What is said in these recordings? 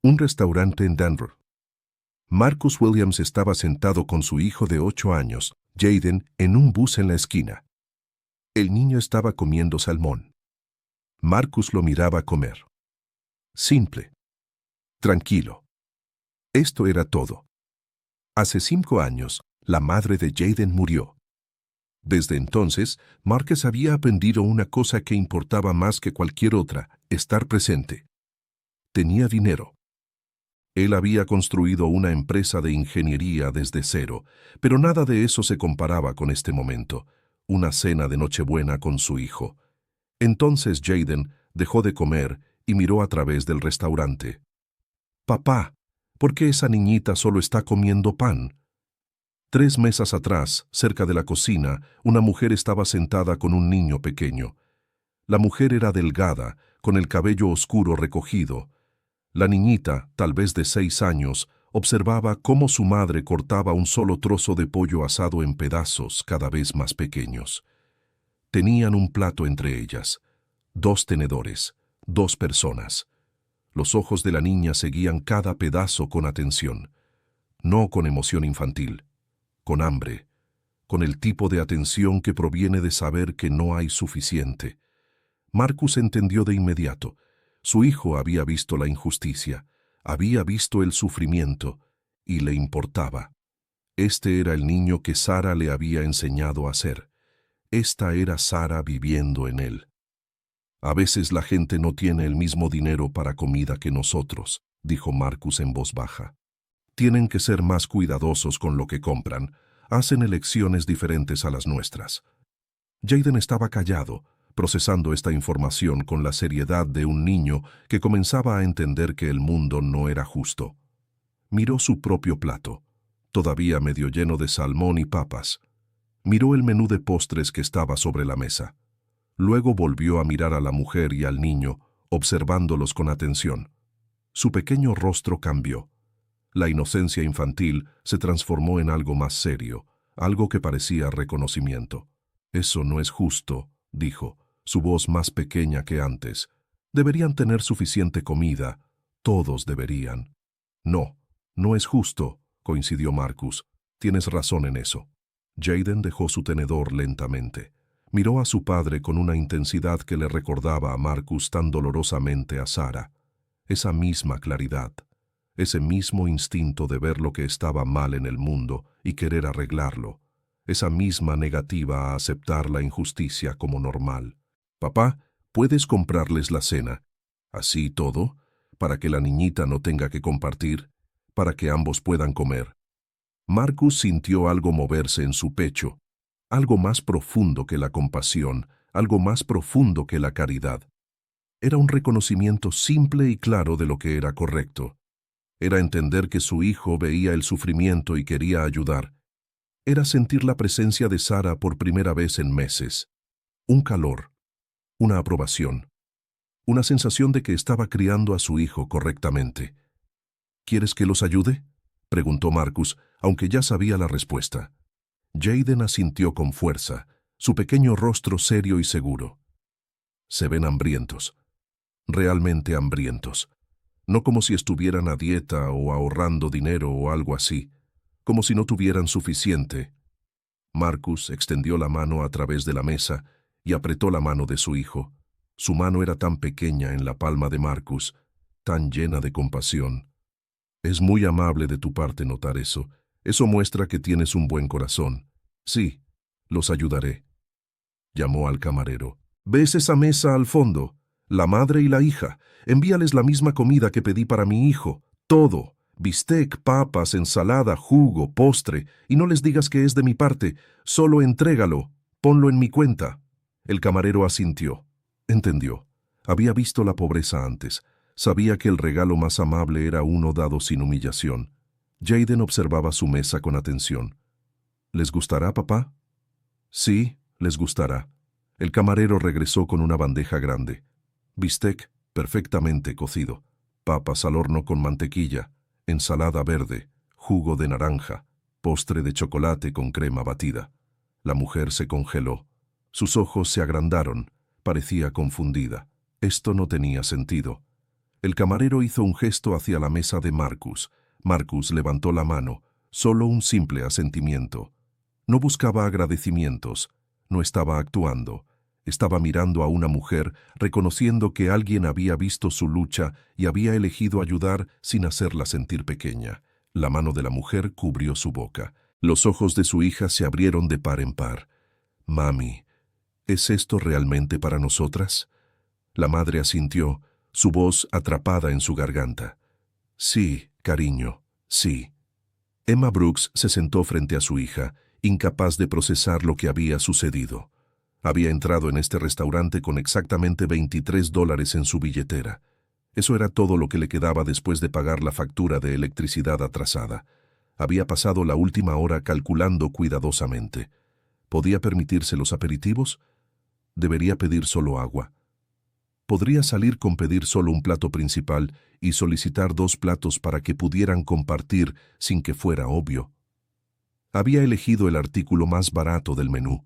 Un restaurante en Denver. Marcus Williams estaba sentado con su hijo de 8 años, Jaden, en un bus en la esquina. El niño estaba comiendo salmón. Marcus lo miraba comer. Simple. Tranquilo. Esto era todo. Hace 5 años, la madre de Jaden murió. Desde entonces, Marcus había aprendido una cosa que importaba más que cualquier otra: estar presente. Tenía dinero. Él había construido una empresa de ingeniería desde cero, pero nada de eso se comparaba con este momento, una cena de Nochebuena con su hijo. Entonces Jaden dejó de comer y miró a través del restaurante. «Papá, ¿por qué esa niñita solo está comiendo pan?» 3 mesas atrás, cerca de la cocina, una mujer estaba sentada con un niño pequeño. La mujer era delgada, con el cabello oscuro recogido. La niñita, tal vez de 6 años, observaba cómo su madre cortaba un solo trozo de pollo asado en pedazos cada vez más pequeños. Tenían un plato entre ellas, 2 tenedores, 2 personas. Los ojos de la niña seguían cada pedazo con atención, no con emoción infantil, con hambre, con el tipo de atención que proviene de saber que no hay suficiente. Marcus entendió de inmediato. Su hijo había visto la injusticia, había visto el sufrimiento, y le importaba. Este era el niño que Sara le había enseñado a ser. Esta era Sara viviendo en él. «A veces la gente no tiene el mismo dinero para comida que nosotros», dijo Marcus en voz baja. «Tienen que ser más cuidadosos con lo que compran. Hacen elecciones diferentes a las nuestras». Jaden estaba callado, procesando esta información con la seriedad de un niño que comenzaba a entender que el mundo no era justo. Miró su propio plato, todavía medio lleno de salmón y papas. Miró el menú de postres que estaba sobre la mesa. Luego volvió a mirar a la mujer y al niño, observándolos con atención. Su pequeño rostro cambió. La inocencia infantil se transformó en algo más serio, algo que parecía reconocimiento. «Eso no es justo», dijo, su voz más pequeña que antes. «Deberían tener suficiente comida. Todos deberían». «No, no es justo», coincidió Marcus. «Tienes razón en eso». Jaden dejó su tenedor lentamente. Miró a su padre con una intensidad que le recordaba a Marcus tan dolorosamente a Sara. Esa misma claridad, ese mismo instinto de ver lo que estaba mal en el mundo y querer arreglarlo. Esa misma negativa a aceptar la injusticia como normal. «Papá, ¿puedes comprarles la cena? Así todo, para que la niñita no tenga que compartir, para que ambos puedan comer». Marcus sintió algo moverse en su pecho, algo más profundo que la compasión, algo más profundo que la caridad. Era un reconocimiento simple y claro de lo que era correcto. Era entender que su hijo veía el sufrimiento y quería ayudar. Era sentir la presencia de Sara por primera vez en meses. Un calor, una aprobación, una sensación de que estaba criando a su hijo correctamente. «¿Quieres que los ayude?», preguntó Marcus, aunque ya sabía la respuesta. Jaden asintió con fuerza, su pequeño rostro serio y seguro. «Se ven hambrientos, realmente hambrientos. No como si estuvieran a dieta o ahorrando dinero o algo así, como si no tuvieran suficiente». Marcus extendió la mano a través de la mesa y apretó la mano de su hijo. Su mano era tan pequeña en la palma de Marcus, tan llena de compasión. «Es muy amable de tu parte notar eso. Eso muestra que tienes un buen corazón. Sí, los ayudaré». Llamó al camarero. «¿Ves esa mesa al fondo? La madre y la hija. Envíales la misma comida que pedí para mi hijo. Todo. Bistec, papas, ensalada, jugo, postre. Y no les digas que es de mi parte. Solo entrégalo. Ponlo en mi cuenta». El camarero asintió. Entendió. Había visto la pobreza antes. Sabía que el regalo más amable era uno dado sin humillación. Jaden observaba su mesa con atención. «¿Les gustará, papá?» «Sí, les gustará». El camarero regresó con una bandeja grande. Bistec, perfectamente cocido. Papas al horno con mantequilla. Ensalada verde. Jugo de naranja. Postre de chocolate con crema batida. La mujer se congeló. Sus ojos se agrandaron. Parecía confundida. Esto no tenía sentido. El camarero hizo un gesto hacia la mesa de Marcus. Marcus levantó la mano, solo un simple asentimiento. No buscaba agradecimientos, no estaba actuando. Estaba mirando a una mujer, reconociendo que alguien había visto su lucha y había elegido ayudar sin hacerla sentir pequeña. La mano de la mujer cubrió su boca. Los ojos de su hija se abrieron de par en par. «Mami, ¿es esto realmente para nosotras?» La madre asintió, su voz atrapada en su garganta. «Sí, cariño, sí». Emma Brooks se sentó frente a su hija, incapaz de procesar lo que había sucedido. Había entrado en este restaurante con exactamente $23 en su billetera. Eso era todo lo que le quedaba después de pagar la factura de electricidad atrasada. Había pasado la última hora calculando cuidadosamente. ¿Podía permitirse los aperitivos? ¿Debería pedir solo agua? ¿Podría salir con pedir solo un plato principal y solicitar 2 platos para que pudieran compartir sin que fuera obvio? Había elegido el artículo más barato del menú,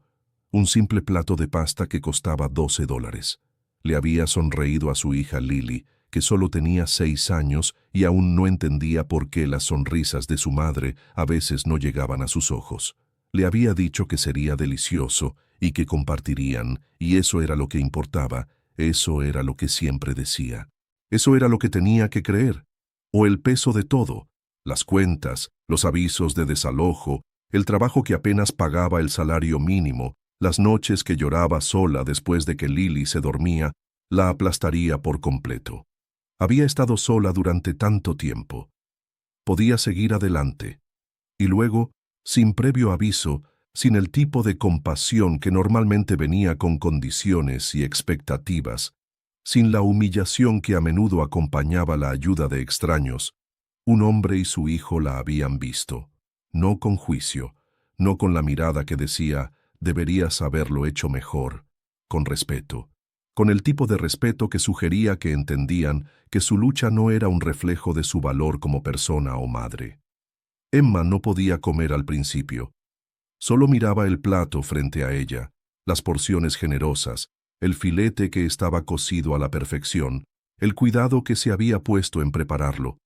un simple plato de pasta que costaba $12. Le había sonreído a su hija Lily, que solo tenía 6 años y aún no entendía por qué las sonrisas de su madre a veces no llegaban a sus ojos. Le había dicho que sería delicioso y que compartirían, y eso era lo que importaba, eso era lo que siempre decía. Eso era lo que tenía que creer. O el peso de todo, las cuentas, los avisos de desalojo, el trabajo que apenas pagaba el salario mínimo, las noches que lloraba sola después de que Lily se dormía, la aplastaría por completo. Había estado sola durante tanto tiempo. Podía seguir adelante. Y luego, sin previo aviso, sin el tipo de compasión que normalmente venía con condiciones y expectativas, sin la humillación que a menudo acompañaba la ayuda de extraños, un hombre y su hijo la habían visto, no con juicio, no con la mirada que decía, deberías haberlo hecho mejor, con respeto, con el tipo de respeto que sugería que entendían que su lucha no era un reflejo de su valor como persona o madre. Emma no podía comer al principio. Solo miraba el plato frente a ella, las porciones generosas, el filete que estaba cocido a la perfección, el cuidado que se había puesto en prepararlo.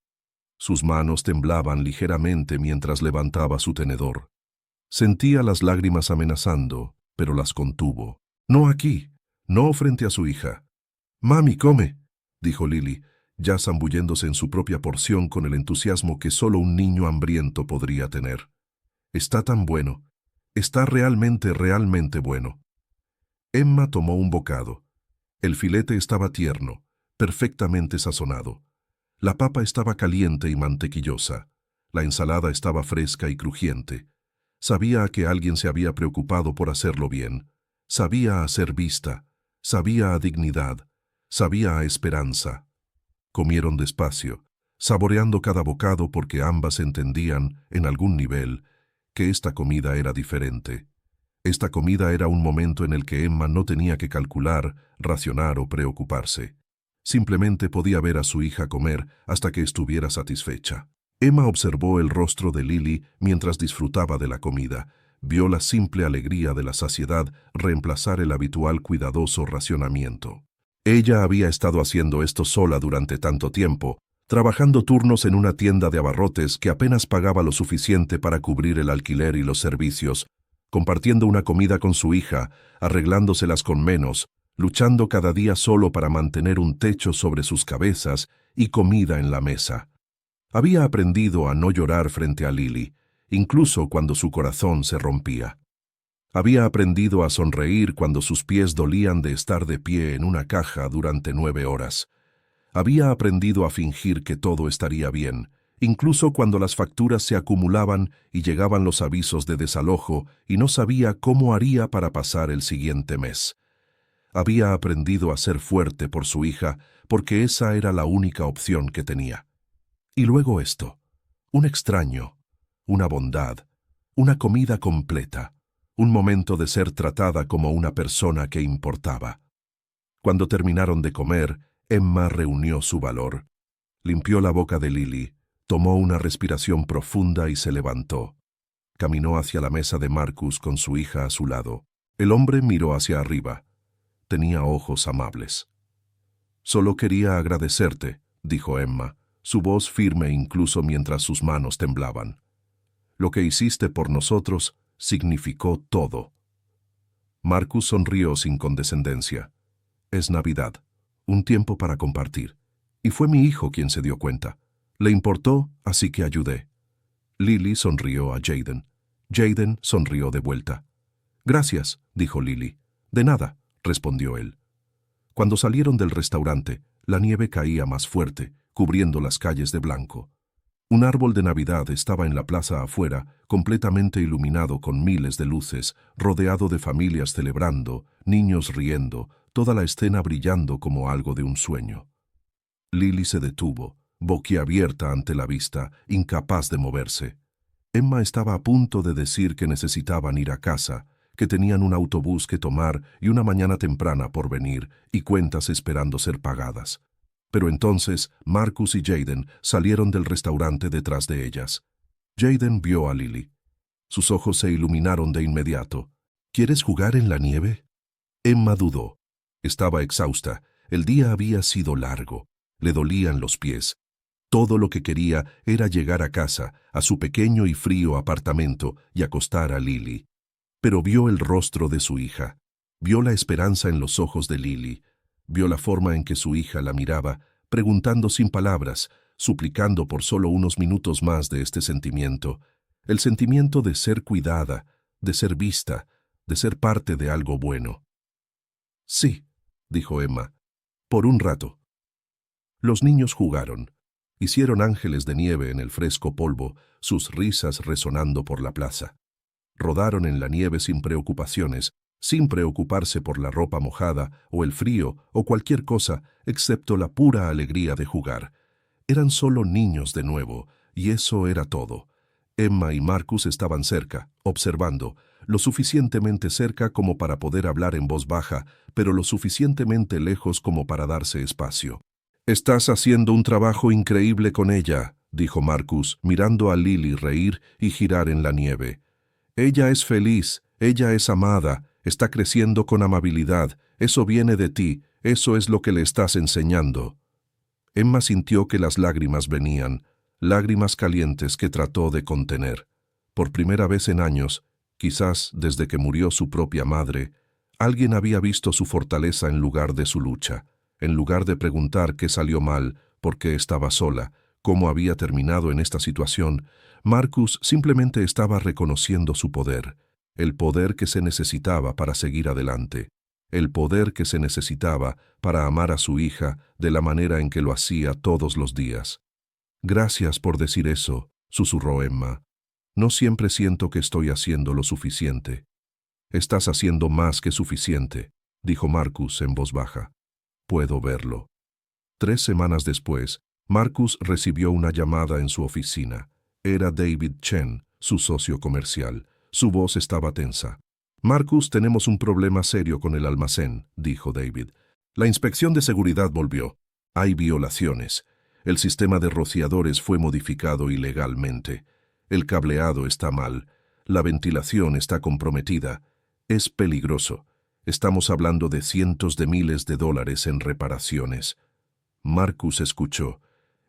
Sus manos temblaban ligeramente mientras levantaba su tenedor. Sentía las lágrimas amenazando, pero las contuvo. «No aquí, no frente a su hija». «Mami, come», dijo Lily, ya zambulléndose en su propia porción con el entusiasmo que solo un niño hambriento podría tener. «Está tan bueno. Está realmente, realmente bueno». Emma tomó un bocado. El filete estaba tierno, perfectamente sazonado. La papa estaba caliente y mantequillosa. La ensalada estaba fresca y crujiente. Sabía que alguien se había preocupado por hacerlo bien. Sabía a ser vista. Sabía a dignidad. Sabía a esperanza. Comieron despacio, saboreando cada bocado porque ambas entendían, en algún nivel, que esta comida era diferente. Esta comida era un momento en el que Emma no tenía que calcular, racionar o preocuparse. Simplemente podía ver a su hija comer hasta que estuviera satisfecha. Emma observó el rostro de Lily mientras disfrutaba de la comida. Vio la simple alegría de la saciedad reemplazar el habitual cuidadoso racionamiento. Ella había estado haciendo esto sola durante tanto tiempo, trabajando turnos en una tienda de abarrotes que apenas pagaba lo suficiente para cubrir el alquiler y los servicios, compartiendo una comida con su hija, arreglándoselas con menos, luchando cada día solo para mantener un techo sobre sus cabezas y comida en la mesa. Había aprendido a no llorar frente a Lily, incluso cuando su corazón se rompía. Había aprendido a sonreír cuando sus pies dolían de estar de pie en una caja durante 9 horas. Había aprendido a fingir que todo estaría bien, incluso cuando las facturas se acumulaban y llegaban los avisos de desalojo y no sabía cómo haría para pasar el siguiente mes. Había aprendido a ser fuerte por su hija porque esa era la única opción que tenía. Y luego esto, un extraño, una bondad, una comida completa, un momento de ser tratada como una persona que importaba. Cuando terminaron de comer, Emma reunió su valor. Limpió la boca de Lily, tomó una respiración profunda y se levantó. Caminó hacia la mesa de Marcus con su hija a su lado. El hombre miró hacia arriba. Tenía ojos amables. «Solo quería agradecerte», dijo Emma, su voz firme incluso mientras sus manos temblaban. Lo que hiciste por nosotros significó todo. Marcus sonrió sin condescendencia. Es Navidad, un tiempo para compartir. Y fue mi hijo quien se dio cuenta. Le importó, así que ayudé. Lily sonrió a Jaden. Jaden sonrió de vuelta. Gracias, dijo Lily. De nada, respondió él. Cuando salieron del restaurante, la nieve caía más fuerte, cubriendo las calles de blanco. Un árbol de Navidad estaba en la plaza afuera, completamente iluminado con miles de luces, rodeado de familias celebrando, niños riendo, toda la escena brillando como algo de un sueño. Lily se detuvo, boquiabierta ante la vista, incapaz de moverse. Emma estaba a punto de decir que necesitaban ir a casa, que tenían un autobús que tomar y una mañana temprana por venir y cuentas esperando ser pagadas. Pero entonces Marcus y Jaden salieron del restaurante detrás de ellas. Jaden vio a Lily. Sus ojos se iluminaron de inmediato. ¿Quieres jugar en la nieve? Emma dudó. Estaba exhausta. El día había sido largo. Le dolían los pies. Todo lo que quería era llegar a casa, a su pequeño y frío apartamento, y acostar a Lily. Pero vio el rostro de su hija. Vio la esperanza en los ojos de Lily. Vio la forma en que su hija la miraba, preguntando sin palabras, suplicando por solo unos minutos más de este sentimiento. El sentimiento de ser cuidada, de ser vista, de ser parte de algo bueno. Sí, dijo Emma, por un rato. Los niños jugaron. Hicieron ángeles de nieve en el fresco polvo, sus risas resonando por la plaza. Rodaron en la nieve sin preocupaciones, sin preocuparse por la ropa mojada o el frío o cualquier cosa, excepto la pura alegría de jugar. Eran solo niños de nuevo, y eso era todo. Emma y Marcus estaban cerca, observando, lo suficientemente cerca como para poder hablar en voz baja, pero lo suficientemente lejos como para darse espacio. «Estás haciendo un trabajo increíble con ella», dijo Marcus, mirando a Lily reír y girar en la nieve. «Ella es feliz, ella es amada, está creciendo con amabilidad, eso viene de ti, eso es lo que le estás enseñando». Emma sintió que las lágrimas venían, lágrimas calientes que trató de contener. Por primera vez en años, quizás desde que murió su propia madre, alguien había visto su fortaleza en lugar de su lucha, en lugar de preguntar qué salió mal, por qué estaba sola, cómo había terminado en esta situación. Marcus simplemente estaba reconociendo su poder, el poder que se necesitaba para seguir adelante, el poder que se necesitaba para amar a su hija de la manera en que lo hacía todos los días. «Gracias por decir eso», susurró Emma. «No siempre siento que estoy haciendo lo suficiente». «Estás haciendo más que suficiente», dijo Marcus en voz baja. «Puedo verlo». 3 semanas después, Marcus recibió una llamada en su oficina. Era David Chen, su socio comercial. Su voz estaba tensa. «Marcus, tenemos un problema serio con el almacén», dijo David. «La inspección de seguridad volvió. Hay violaciones. El sistema de rociadores fue modificado ilegalmente. El cableado está mal. La ventilación está comprometida. Es peligroso. Estamos hablando de cientos de miles de dólares en reparaciones». Marcus escuchó.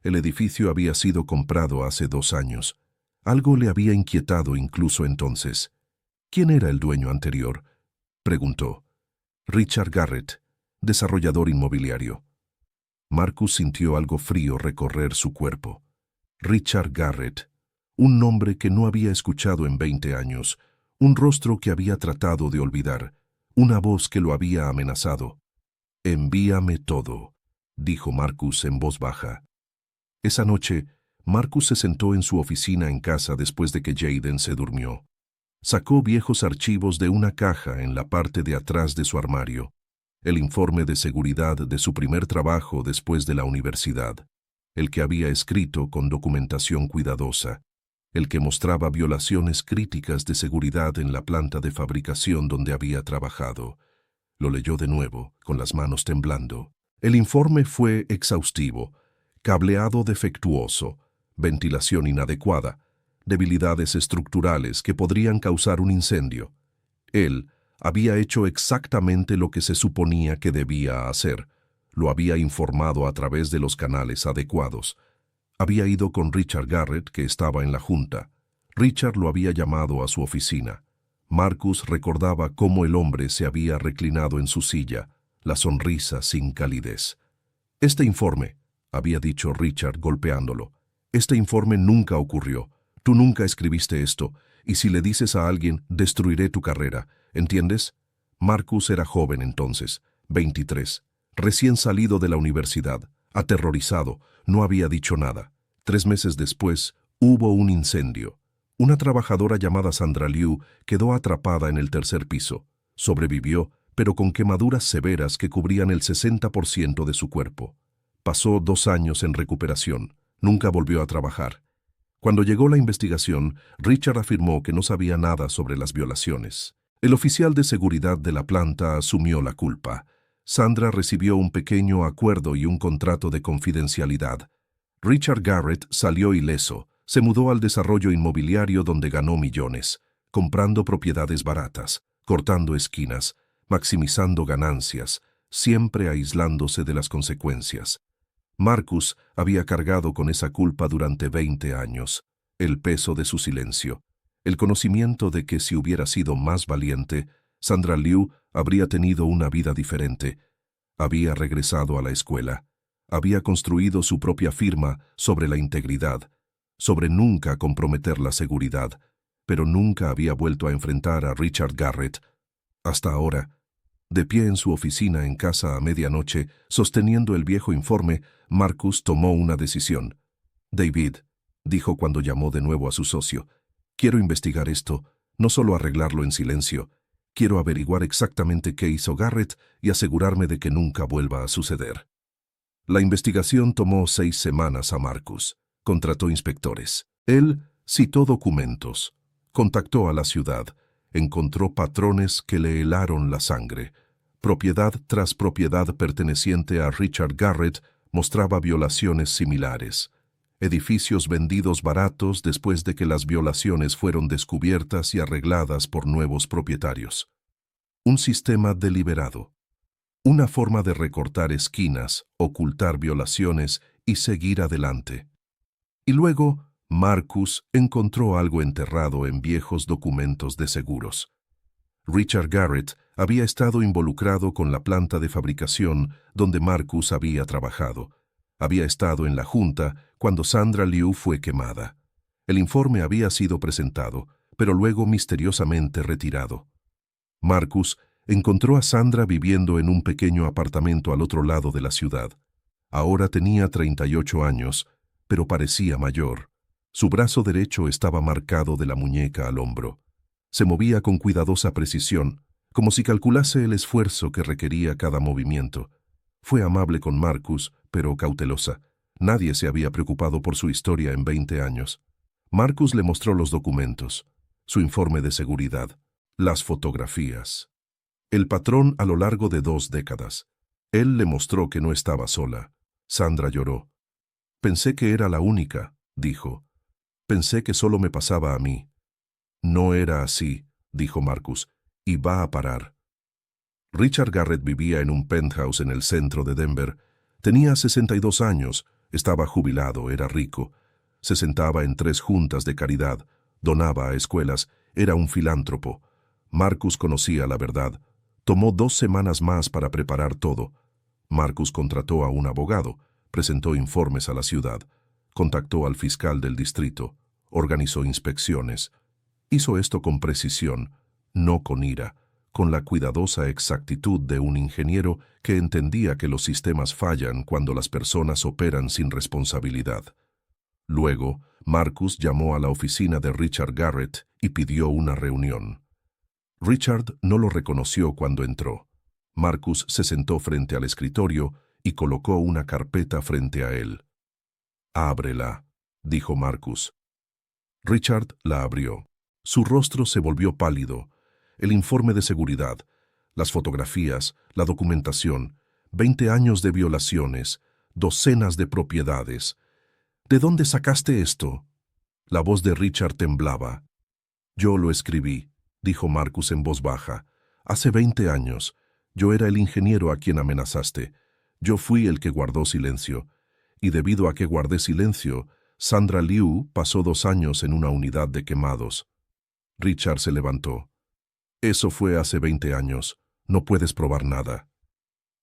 El edificio había sido comprado hace 2 años. Algo le había inquietado incluso entonces. «¿Quién era el dueño anterior?», preguntó. «Richard Garrett, desarrollador inmobiliario». Marcus sintió algo frío recorrer su cuerpo. Richard Garrett, un nombre que no había escuchado en 20 años, un rostro que había tratado de olvidar, una voz que lo había amenazado. «Envíame todo», dijo Marcus en voz baja. Esa noche, Marcus se sentó en su oficina en casa después de que Jaden se durmió. Sacó viejos archivos de una caja en la parte de atrás de su armario. El informe de seguridad de su primer trabajo después de la universidad, el que había escrito con documentación cuidadosa, el que mostraba violaciones críticas de seguridad en la planta de fabricación donde había trabajado. Lo leyó de nuevo, con las manos temblando. El informe fue exhaustivo: cableado defectuoso, ventilación inadecuada, debilidades estructurales que podrían causar un incendio. Él había hecho exactamente lo que se suponía que debía hacer. Lo había informado a través de los canales adecuados. Había ido con Richard Garrett, que estaba en la junta. Richard lo había llamado a su oficina. Marcus recordaba cómo el hombre se había reclinado en su silla, la sonrisa sin calidez. «Este informe», había dicho Richard golpeándolo, «este informe nunca ocurrió. Tú nunca escribiste esto, y si le dices a alguien, destruiré tu carrera. ¿Entiendes?» Marcus era joven entonces, 23, recién salido de la universidad, aterrorizado, no había dicho nada. 3 meses después, hubo un incendio. Una trabajadora llamada Sandra Liu quedó atrapada en el tercer piso. Sobrevivió, pero con quemaduras severas que cubrían el 60% de su cuerpo. Pasó 2 años en recuperación. Nunca volvió a trabajar. Cuando llegó la investigación, Richard afirmó que no sabía nada sobre las violaciones. El oficial de seguridad de la planta asumió la culpa. Sandra recibió un pequeño acuerdo y un contrato de confidencialidad. Richard Garrett salió ileso. Se mudó al desarrollo inmobiliario donde ganó millones, comprando propiedades baratas, cortando esquinas, maximizando ganancias, siempre aislándose de las consecuencias. Marcus había cargado con esa culpa durante 20 años, el peso de su silencio, el conocimiento de que si hubiera sido más valiente, Sandra Liu habría tenido una vida diferente. Había regresado a la escuela, había construido su propia firma sobre la integridad, sobre nunca comprometer la seguridad, pero nunca había vuelto a enfrentar a Richard Garrett. Hasta ahora, de pie en su oficina en casa a medianoche, sosteniendo el viejo informe, Marcus tomó una decisión. «David», dijo cuando llamó de nuevo a su socio, «quiero investigar esto, no solo arreglarlo en silencio. Quiero averiguar exactamente qué hizo Garrett y asegurarme de que nunca vuelva a suceder». La investigación tomó 6 semanas a Marcus. Contrató inspectores. Él citó documentos, contactó a la ciudad, encontró patrones que le helaron la sangre. Propiedad tras propiedad perteneciente a Richard Garrett mostraba violaciones similares. Edificios vendidos baratos después de que las violaciones fueron descubiertas y arregladas por nuevos propietarios. Un sistema deliberado. Una forma de recortar esquinas, ocultar violaciones y seguir adelante. Y luego, Marcus encontró algo enterrado en viejos documentos de seguros. Richard Garrett había estado involucrado con la planta de fabricación donde Marcus había trabajado. Había estado en la junta cuando Sandra Liu fue quemada. El informe había sido presentado, pero luego misteriosamente retirado. Marcus encontró a Sandra viviendo en un pequeño apartamento al otro lado de la ciudad. Ahora tenía 38 años, pero parecía mayor. Su brazo derecho estaba marcado de la muñeca al hombro. Se movía con cuidadosa precisión, como si calculase el esfuerzo que requería cada movimiento. Fue amable con Marcus, pero cautelosa. Nadie se había preocupado por su historia en 20 años. Marcus le mostró los documentos, su informe de seguridad, las fotografías. El patrón a lo largo de 2 décadas. Él le mostró que no estaba sola. Sandra lloró. «Pensé que era la única», dijo. «Pensé que solo me pasaba a mí». «No era así», dijo Marcus, «y va a parar». Richard Garrett vivía en un penthouse en el centro de Denver. Tenía 62 años, estaba jubilado, era rico. Se sentaba en 3 juntas de caridad, donaba a escuelas, era un filántropo. Marcus conocía la verdad. Tomó 2 semanas más para preparar todo. Marcus contrató a un abogado, presentó informes a la ciudad, contactó al fiscal del distrito, organizó inspecciones. Hizo esto con precisión, no con ira, con la cuidadosa exactitud de un ingeniero que entendía que los sistemas fallan cuando las personas operan sin responsabilidad. Luego, Marcus llamó a la oficina de Richard Garrett y pidió una reunión. Richard no lo reconoció cuando entró. Marcus se sentó frente al escritorio y colocó una carpeta frente a él. «Ábrela», dijo Marcus. Richard la abrió. Su rostro se volvió pálido. El informe de seguridad, las fotografías, la documentación, 20 años de violaciones, docenas de propiedades. «¿De dónde sacaste esto?» La voz de Richard temblaba. «Yo lo escribí», dijo Marcus en voz baja. «Hace 20 años. Yo era el ingeniero a quien amenazaste. Yo fui el que guardó silencio, y debido a que guardé silencio, Sandra Liu pasó 2 años en una unidad de quemados. Richard se levantó. Eso fue hace 20 años. No puedes probar nada.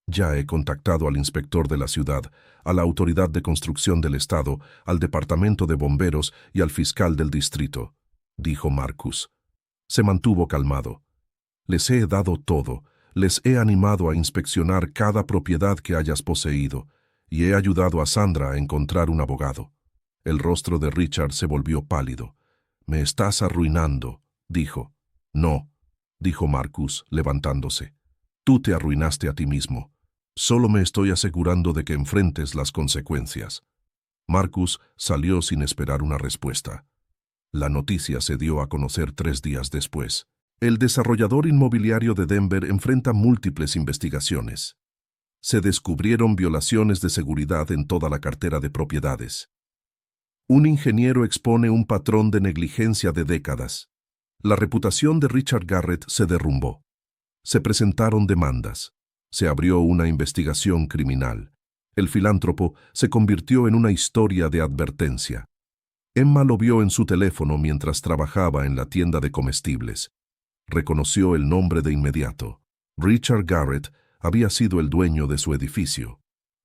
Ya he contactado al inspector de la ciudad, a la autoridad de construcción del estado, al departamento de bomberos y al fiscal del distrito, dijo Marcus. Se mantuvo calmado. Les he dado todo, les he animado a inspeccionar cada propiedad que hayas poseído, y he ayudado a Sandra a encontrar un abogado. El rostro de Richard se volvió pálido. «Me estás arruinando», dijo. «No», dijo Marcus, levantándose. «Tú te arruinaste a ti mismo. Solo me estoy asegurando de que enfrentes las consecuencias». Marcus salió sin esperar una respuesta. La noticia se dio a conocer 3 días después. El desarrollador inmobiliario de Denver enfrenta múltiples investigaciones. Se descubrieron violaciones de seguridad en toda la cartera de propiedades. Un ingeniero expone un patrón de negligencia de décadas. La reputación de Richard Garrett se derrumbó. Se presentaron demandas. Se abrió una investigación criminal. El filántropo se convirtió en una historia de advertencia. Emma lo vio en su teléfono mientras trabajaba en la tienda de comestibles. Reconoció el nombre de inmediato. Richard Garrett había sido el dueño de su edificio.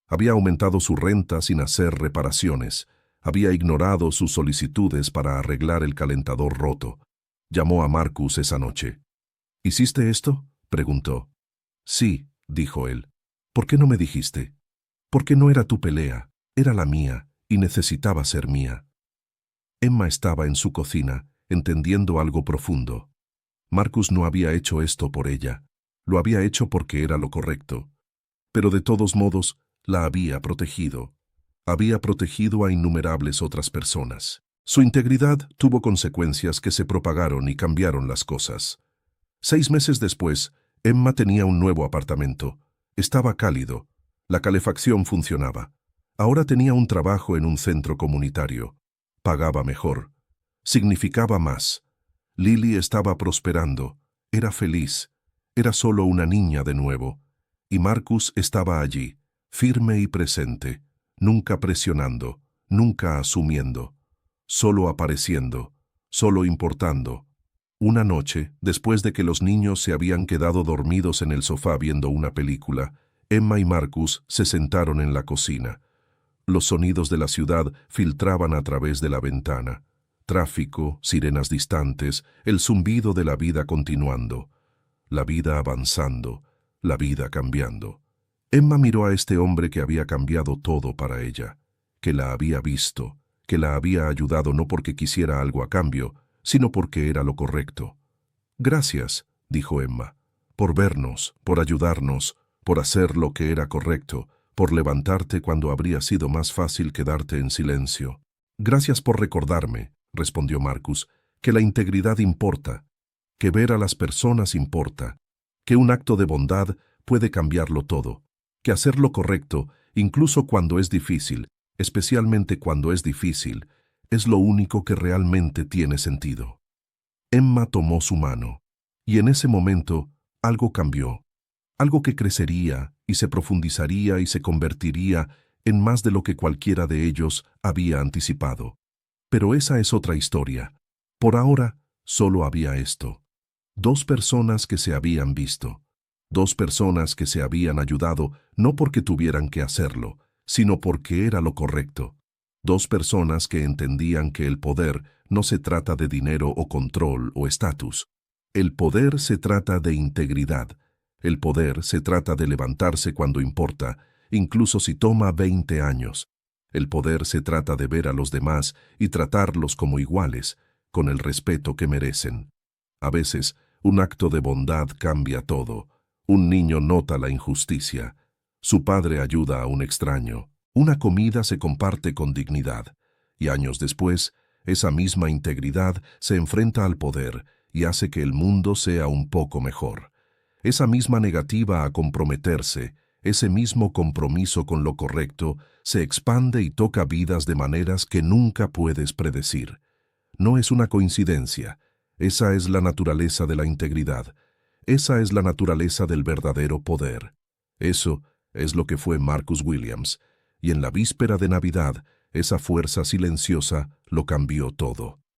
Había aumentado su renta sin hacer reparaciones. Había ignorado sus solicitudes para arreglar el calentador roto. Llamó a Marcus esa noche. «¿Hiciste esto?», preguntó. «Sí», dijo él. «¿Por qué no me dijiste? Porque no era tu pelea, era la mía, y necesitaba ser mía». Emma estaba en su cocina, entendiendo algo profundo. Marcus no había hecho esto por ella. Lo había hecho porque era lo correcto. Pero de todos modos, la había protegido. Había protegido a innumerables otras personas. Su integridad tuvo consecuencias que se propagaron y cambiaron las cosas. 6 meses después, Emma tenía un nuevo apartamento. Estaba cálido. La calefacción funcionaba. Ahora tenía un trabajo en un centro comunitario. Pagaba mejor. Significaba más. Lily estaba prosperando. Era feliz. Era solo una niña de nuevo. Y Marcus estaba allí, firme y presente, nunca presionando, nunca asumiendo, solo apareciendo, solo importando. Una noche, después de que los niños se habían quedado dormidos en el sofá viendo una película, Emma y Marcus se sentaron en la cocina. Los sonidos de la ciudad filtraban a través de la ventana. Tráfico, sirenas distantes, el zumbido de la vida continuando. La vida avanzando, la vida cambiando. Emma miró a este hombre que había cambiado todo para ella, que la había visto, que la había ayudado no porque quisiera algo a cambio, sino porque era lo correcto. «Gracias», dijo Emma, «por vernos, por ayudarnos, por hacer lo que era correcto, por levantarte cuando habría sido más fácil quedarte en silencio». «Gracias por recordarme», respondió Marcus, «que la integridad importa, que ver a las personas importa, que un acto de bondad puede cambiarlo todo, que hacer lo correcto, incluso cuando es difícil, especialmente cuando es difícil, es lo único que realmente tiene sentido». Emma tomó su mano, y en ese momento algo cambió, algo que crecería y se profundizaría y se convertiría en más de lo que cualquiera de ellos había anticipado. Pero esa es otra historia. Por ahora, solo había esto. 2 personas que se habían visto. 2 personas que se habían ayudado no porque tuvieran que hacerlo, sino porque era lo correcto. 2 personas que entendían que el poder no se trata de dinero o control o estatus. El poder se trata de integridad. El poder se trata de levantarse cuando importa, incluso si toma 20 años. El poder se trata de ver a los demás y tratarlos como iguales, con el respeto que merecen. A veces, un acto de bondad cambia todo. Un niño nota la injusticia. Su padre ayuda a un extraño. Una comida se comparte con dignidad. Y años después, esa misma integridad se enfrenta al poder y hace que el mundo sea un poco mejor. Esa misma negativa a comprometerse, ese mismo compromiso con lo correcto, se expande y toca vidas de maneras que nunca puedes predecir. No es una coincidencia. Esa es la naturaleza de la integridad. Esa es la naturaleza del verdadero poder. Eso Es lo que fue Marcus Williams, y en la víspera de Navidad, esa fuerza silenciosa lo cambió todo.